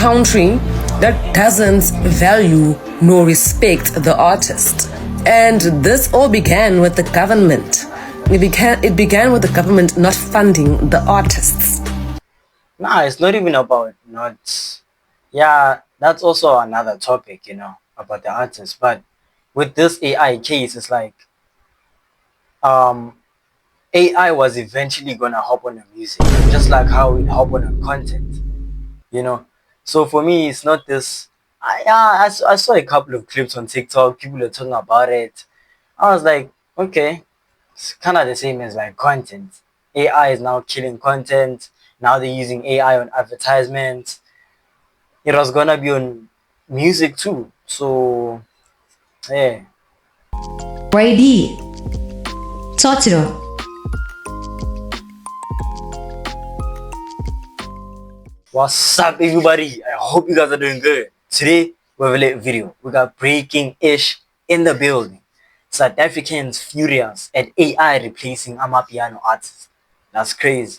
country that doesn't value nor respect the artist. And this all began with the government. It began with the government not funding the artists. Nah, it's not even about not. Yeah, that's also another topic, about the artists. But with this AI case, it's like AI was eventually gonna hop on the music, just like how it hop on content, So for me, it's not this. I saw a couple of clips on TikTok. People are talking about it. I was like, okay, it's kind of the same as like content. AI is now killing content. Now they're using AI on advertisements. It was gonna be on music too. So, yeah. Y.A.D Totiro. What's up, everybody? I hope you guys are doing good. Today we have a late video. We got breaking ish in the building. South Africans furious at AI replacing Amapiano artists. That's crazy.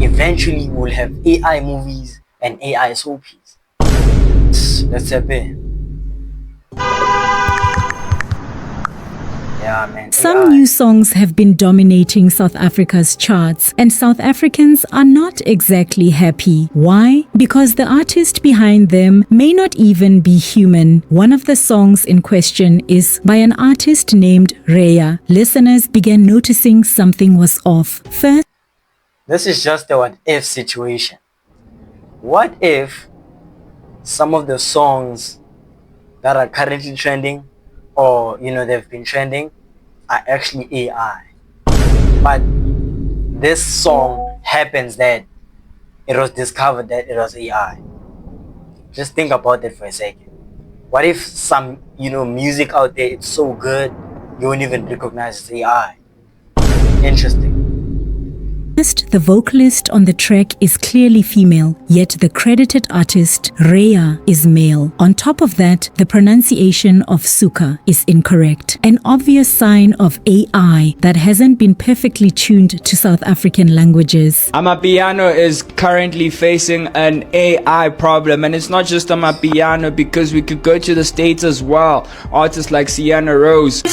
Eventually we'll have AI movies and AI soapies. Let's step in. Yeah, man. Some new songs have been dominating South Africa's charts, and South Africans are not exactly happy. Why? Because the artist behind them may not even be human. One of the songs in question is by an artist named Y.A.D. Listeners began noticing something was off. First, this is just a what if situation. What if some of the songs that are currently trending, or they've been trending, are actually AI, but this song happens that it was discovered that it was AI? Just think about that for a second. What if some music out there, it's so good you won't even recognize it's AI? Interesting. the vocalist on the track is clearly female, yet the credited artist, Y.A.D, is male. On top of that, the pronunciation of Suka is incorrect, an obvious sign of AI that hasn't been perfectly tuned to South African languages. Amapiano is currently facing an AI problem, and it's not just Amapiano, because we could go to the States as well. Artists like Sienna Rose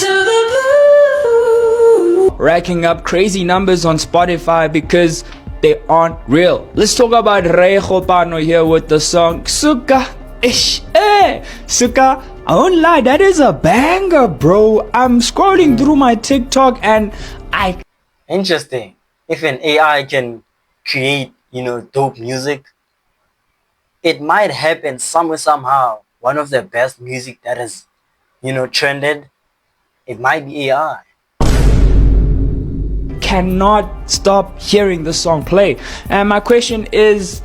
racking up crazy numbers on Spotify because they aren't real. Let's talk about Y.A.D here with the song Suka. Suka, I won't lie, that is a banger, bro. I'm scrolling through my TikTok and Interesting. If an AI can create, dope music, it might happen somehow. One of the best music that is, trended, it might be AI. Cannot stop hearing the song play. And my question is,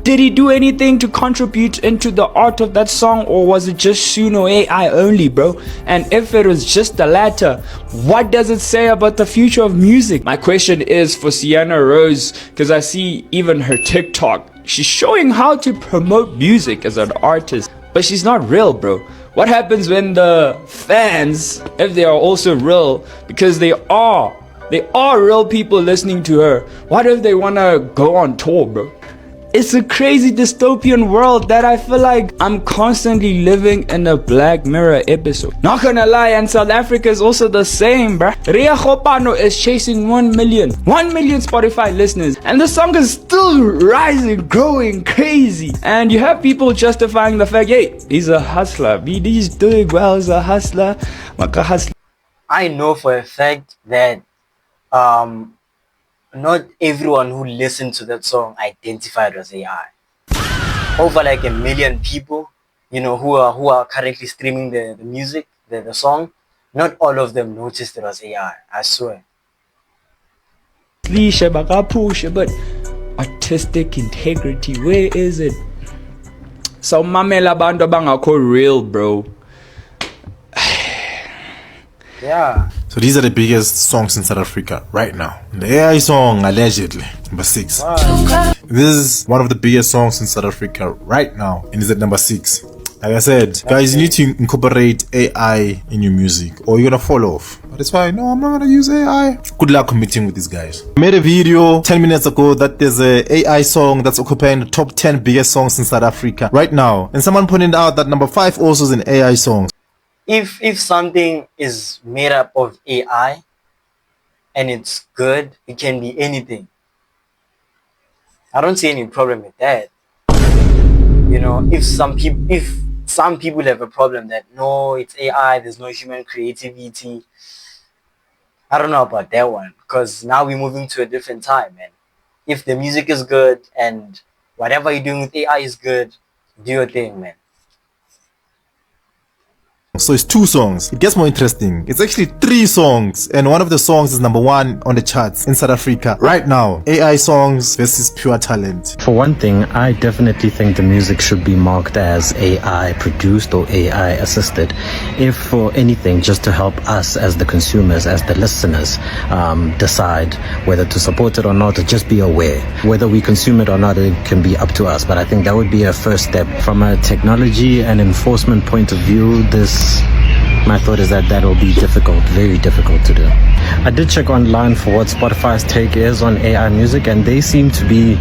did he do anything to contribute into the art of that song, or was it just Suno AI only, bro? And if it was just the latter, what does it say about the future of music? My question is for Sienna Rose, because I see even her TikTok, she's showing how to promote music as an artist, but she's not real, bro. What happens when the fans, if they are also real, because they are real people listening to her, what if they want to go on tour, bro? It's a crazy dystopian world that I feel like I'm constantly living in a Black Mirror episode. Not gonna lie, and South Africa is also the same, bruh. Y.A.D is chasing 1 million Spotify listeners, and the song is still rising, growing crazy. And you have people justifying the fact, hey, he's a hustler. BD's doing well as a hustler. I know for a fact that not everyone who listened to that song identified as AI. Over like 1 million people, who are currently streaming the music, the song, not all of them noticed it was AI, I swear. But artistic integrity, where is it? So mamela bantu bangakho real, bro. Yeah. So these are the biggest songs in South Africa right now. The AI song, allegedly, number 6. Wow. This is one of the biggest songs in South Africa right now, and is at number 6. Like I said, guys, you need to incorporate AI in your music or you're gonna fall off. But it's fine. No, I'm not gonna use AI. Good luck competing with these guys. I made a video 10 minutes ago that there's a AI song that's occupying the top 10 biggest songs in South Africa right now. And someone pointed out that number 5 also is an AI song. If something is made up of AI and it's good, it can be anything. I don't see any problem with that. You know, if some people have a problem that no, it's AI, there's no human creativity, I don't know about that one, because now we're moving to a different time, man. If the music is good and whatever you're doing with AI is good, do your thing, man. So it's 2 songs. It gets more interesting. It's actually 3 songs, and one of the songs is number 1 on the charts in South Africa right now. AI songs versus pure talent. For one thing, I definitely think the music should be marked as AI produced or AI assisted, if for anything, just to help us as the consumers, as the listeners, decide whether to support it or not, or just be aware. Whether we consume it or not, it can be up to us, but I think that would be a first step. From a technology and enforcement point of view, my thought is that that'll be difficult, very difficult to do. I did check online for what Spotify's take is on AI music, and they seem to be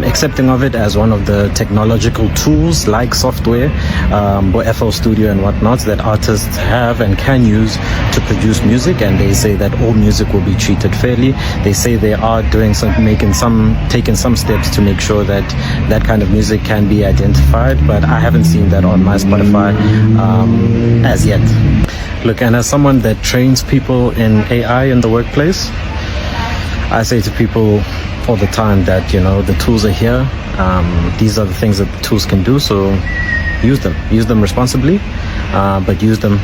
accepting of it as one of the technological tools like software or FL Studio and whatnot that artists have and can use to produce music, and they say that all music will be treated fairly. They say they are taking some steps to make sure that that kind of music can be identified, but I haven't seen that on my Spotify as yet. Look, and as someone that trains people in AI in the workplace, I say to people all the time that, you know, the tools are here. These are the things that the tools can do, so use them responsibly, but use them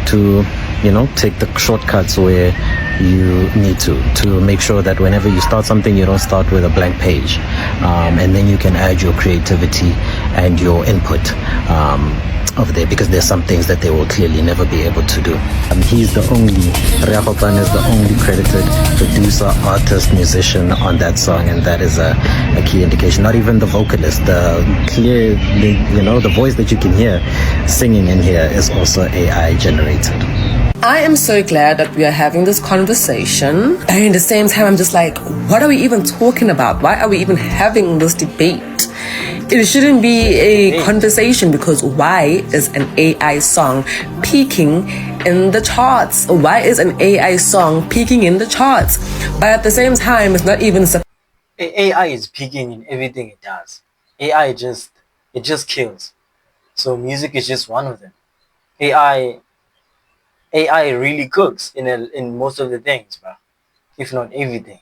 to, you know, take the shortcuts where you need to make sure that whenever you start something, you don't start with a blank page, and then you can add your creativity and your input over there, because there's some things that they will clearly never be able to do. He's the only, Reagopan is the only credited producer, artist, musician on that song, and that is a key indication. Not even the vocalist, the voice that you can hear singing in here is also AI generated. I am so glad that we are having this conversation. And at the same time, I'm just like, what are we even talking about? Why are we even having this debate? It shouldn't be a conversation, because why is an AI song peaking in the charts? Why is an AI song peaking in the charts? But at the same time, it's not even... AI is peaking in everything it does. AI it just kills. So music is just one of them. AI really cooks in most of the things, bro. If not everything.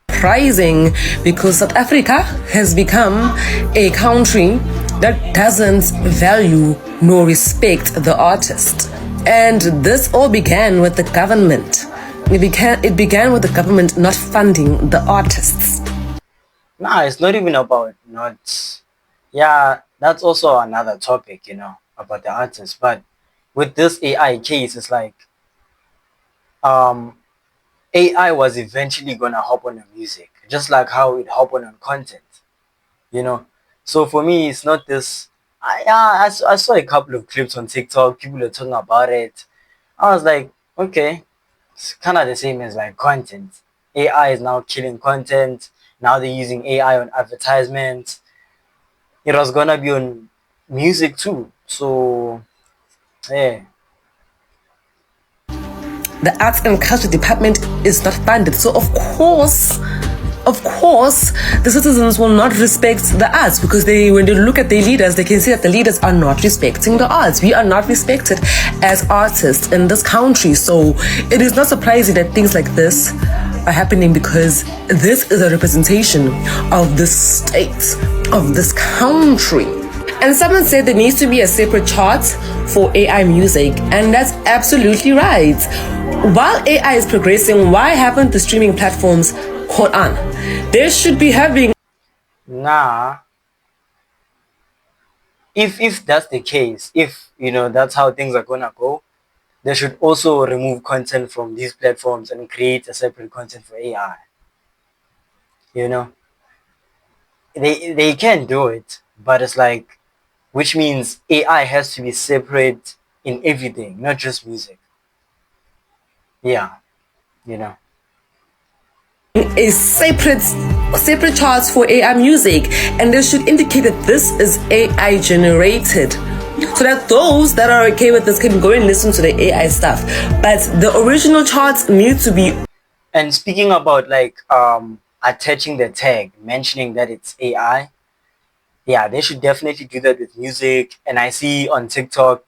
Surprising, because South Africa has become a country that doesn't value nor respect the artist. And this all began with the government. It began with the government not funding the artists. Nah, it's not even about not... Yeah, that's also another topic, you know, about the artists. But with this AI case, it's like AI was eventually gonna hop on the music, just like how it hop on content, you know. So for me, it's not this. I saw a couple of clips on TikTok. People are talking about it. I was like, okay, it's kind of the same as like content. AI is now killing content. Now they're using AI on advertisements. It was gonna be on music too. So yeah. The Arts and Culture Department is not funded. So of course, the citizens will not respect the arts, because when they look at their leaders, they can see that the leaders are not respecting the arts. We are not respected as artists in this country. So it is not surprising that things like this are happening, because this is a representation of the state of this country. And someone said there needs to be a separate chart for AI music, and that's absolutely right. While AI is progressing, why haven't the streaming platforms caught on? They should be having... Nah. If that's the case, if you know that's how things are gonna go, they should also remove content from these platforms and create a separate content for AI. You know, they can do it, but it's like which means AI has to be separate in everything, not just music. Yeah, you know. A separate charts for AI music, and they should indicate that this is AI generated, so that those that are okay with this can go and listen to the AI stuff. But the original charts need to be. And speaking about like attaching the tag, mentioning that it's AI, yeah, they should definitely do that with music. And I see on TikTok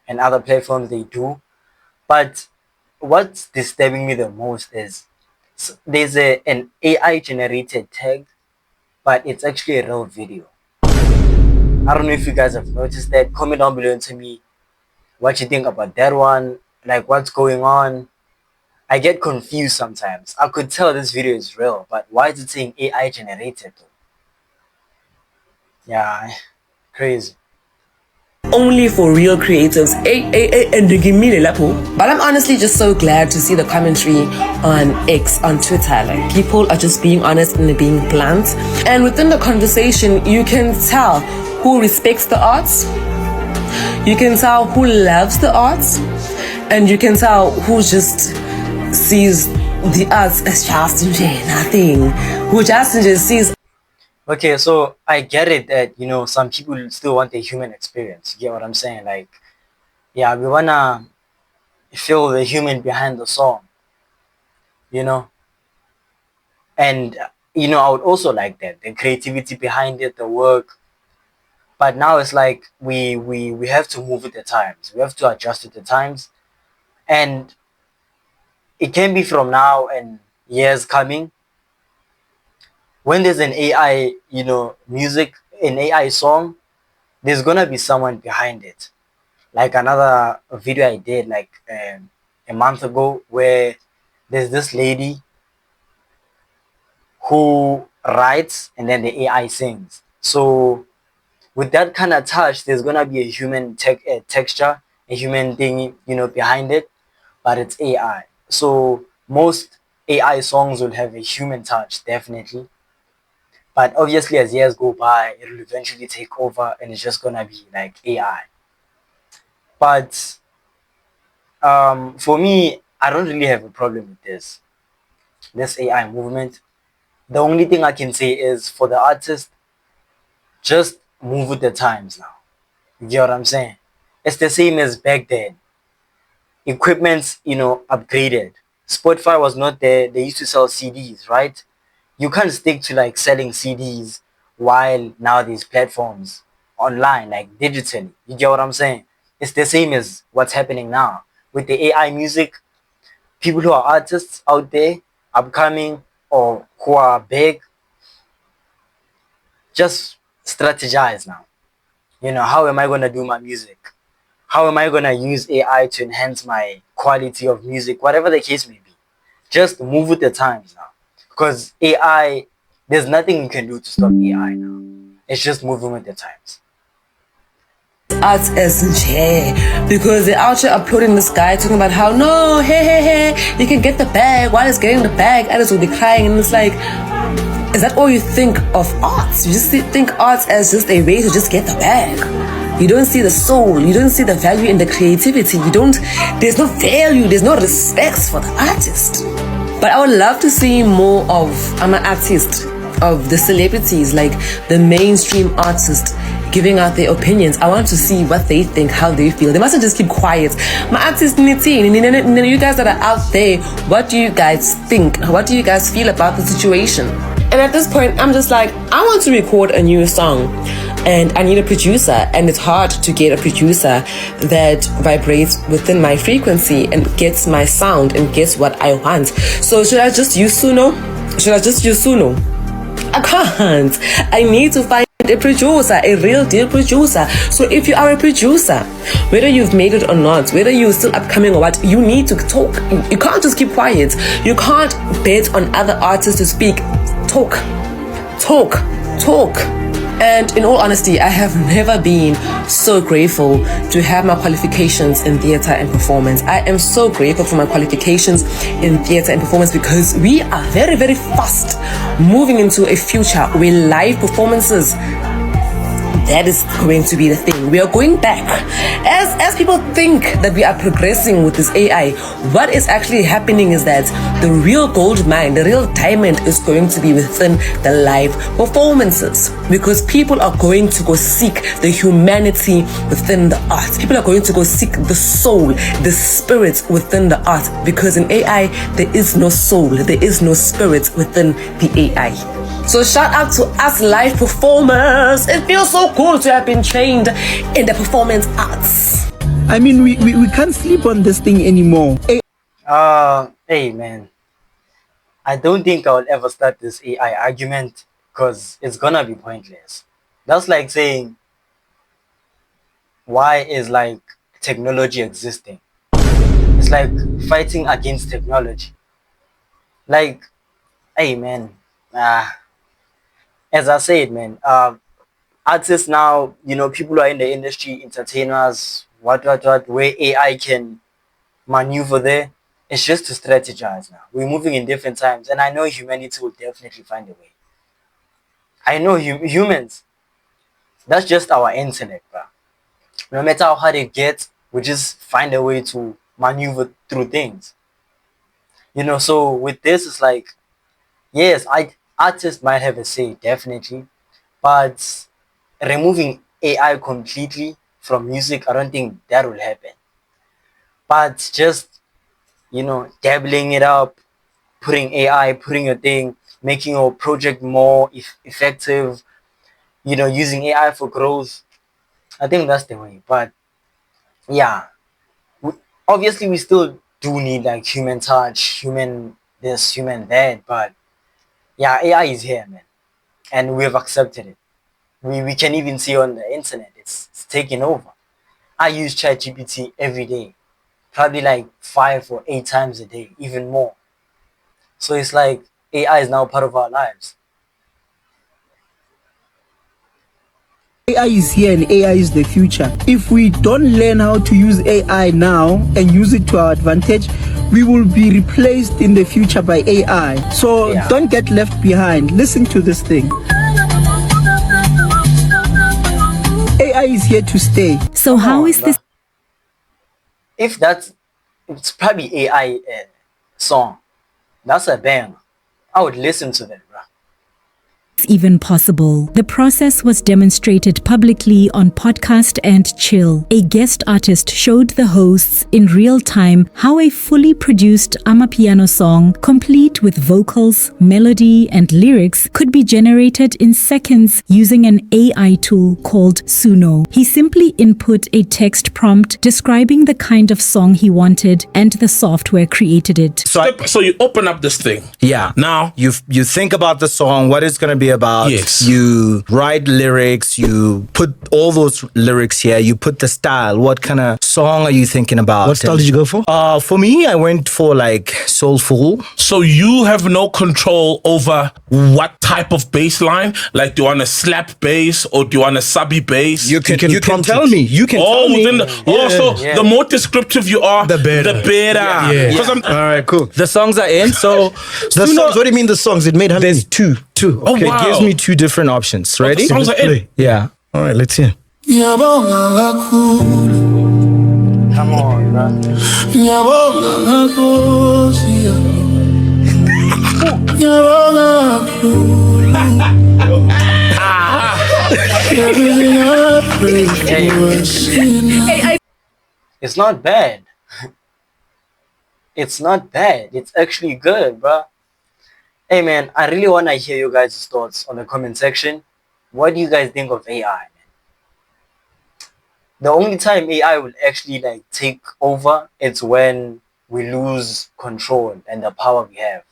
and other platforms they do. But what's disturbing me the most is there's an AI generated tag, but it's actually a real video. I don't know if you guys have noticed that. Comment down below and tell me what you think about that one, like what's going on. I get confused sometimes. I could tell this video is real, but why is it saying AI generated though? Yeah, crazy. Only for real creatives. But I'm honestly just so glad to see the commentary on X, on Twitter. Like, people are just being honest and they're being blunt. And within the conversation, you can tell who respects the arts, you can tell who loves the arts, and you can tell who just sees the arts as just nothing. Who just sees. Okay, so I get it that, you know, some people still want the human experience. You get what I'm saying? Like, yeah, we wanna feel the human behind the song, you know? And, you know, I would also like that, the creativity behind it, the work. But now it's like we have to move with the times. We have to adjust with the times. And it can be from now and years coming. When there's an AI, you know, music, an AI song, there's gonna be someone behind it. Like another video I did like a month ago, where there's this lady who writes and then the AI sings. So with that kind of touch, there's gonna be a human texture, a human thing, you know, behind it, but it's AI. So most AI songs will have a human touch, definitely. But obviously, as years go by, it will eventually take over, and it's just gonna be like AI. But for me, I don't really have a problem with this AI movement. The only thing I can say is, for the artist, just move with the times now. You get what I'm saying? It's the same as back then. Equipment's, you know, upgraded. Spotify was not there. They used to sell CDs, right? You can't stick to like selling CDs while now these platforms online, like digitally. You get what I'm saying? It's the same as what's happening now with the AI music. People who are artists out there, upcoming or who are big, just strategize now. You know, how am I gonna do my music? How am I gonna use AI to enhance my quality of music? Whatever the case may be, just move with the times now. Because AI, there's nothing you can do to stop AI now. It's just moving with the times. Arts as because they're out here uploading this guy talking about how no, hey, you can get the bag. While it's getting the bag, others will be crying, and it's like, is that all you think of arts? You just think arts as just a way to just get the bag. You don't see the soul. You don't see the value in the creativity. There's no value. There's no respect for the artist. But I would love to see more of artists, of the celebrities, like the mainstream artists, giving out their opinions. I want to see what they think, how they feel. They mustn't just keep quiet. My artists, you guys that are out there, what do you guys think? What do you guys feel about the situation? And at this point, I'm just like, I want to record a new song, and I need a producer, and it's hard to get a producer that vibrates within my frequency and gets my sound and gets what I want. So should I just use Suno? I can't. I need to find a producer, a real deal producer. So if you are a producer, whether you've made it or not, whether you're still upcoming or what, you need to talk. You can't just keep quiet. You can't bet on other artists to speak. Talk. And in all honesty, I have never been so grateful to have my qualifications in theater and performance. I am so grateful for my qualifications in theater and performance, because we are very, very fast moving into a future where live performances that is going to be the thing. We are going back. As people think that we are progressing with this AI, what is actually happening is that the real gold mine, the real diamond is going to be within the live performances, because people are going to go seek the humanity within the art. People are going to go seek the soul, the spirit within the art, because in AI there is no soul, there is no spirit within the AI. So shout out to us live performers. It feels so cool to have been trained in the performance arts. I mean, we can't sleep on this thing anymore. Hey man, I don't think I'll ever start this AI argument because it's gonna be pointless. That's like saying, why is like technology existing? It's like fighting against technology. Like, hey man, as I said, man, artists now, people who are in the industry, entertainers, what, where AI can maneuver there. It's just to strategize now. We're moving in different times, and I know humanity will definitely find a way. I know humans, that's just our intellect, bro. No matter how hard it gets, we just find a way to maneuver through things. So with this, it's like, yes, artists might have a say, definitely, but removing AI completely from music, I don't think that will happen. But just, dabbling it up, putting AI, putting your thing, making your project more effective, using AI for growth. I think that's the way. But yeah, obviously we still do need like human touch, human this, human that. But yeah, AI is here, man, and we have accepted it. We can even see on the internet, it's taking over. I use ChatGPT every day, probably like 5 or 8 times a day, even more. So it's like AI is now part of our lives. AI is here and AI is the future. If we don't learn how to use AI now and use it to our advantage, we will be replaced in the future by AI. So Don't get left behind. Listen to this thing. AI is here to stay. So how is this If it's probably AI song, that's a bang. I would listen to that, bro. even possible? The process was demonstrated publicly on Podcast and Chill. A guest artist showed the hosts in real time how a fully produced Amapiano song, complete with vocals, melody, and lyrics, could be generated in seconds using an AI tool called Suno. He simply input a text prompt describing the kind of song he wanted, and the software created it. So you open up this thing. Yeah. Now you think about the song, what it's going to be about. Yes. You write lyrics, you put all those lyrics here, you put the style. What kind of song are you thinking about? What style did you go for? For me, I went for like soulful. So you have no control over what type of bass line? Like, do you want a slap bass or do you want a subby bass? You can tell me. You can tell me. The more descriptive you are, the better. Yeah. All right, cool. The songs are in, so The songs, what do you mean the songs? It made how many? there's two. Oh, Okay, wow. it gives me two different options. Ready? The songs are in. Yeah. All right, let's hear. Come on, bro. It's not bad. It's not bad. It's actually good, bro. Hey, man, I really want to hear you guys' thoughts on the comment section. What do you guys think of AI, man? The only time AI will actually like take over is when we lose control and the power we have.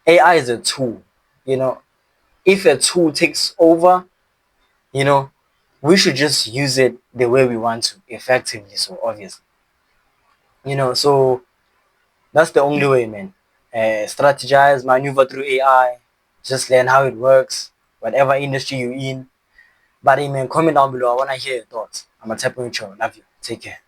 AI is a tool, If a tool takes over, we should just use it the way we want to, effectively, so obviously. So that's the only way, man. Strategize, maneuver through AI, just learn how it works, whatever industry you're in. But hey, man, comment down below. I want to hear your thoughts. I'm a type of intro. Love you. Take care.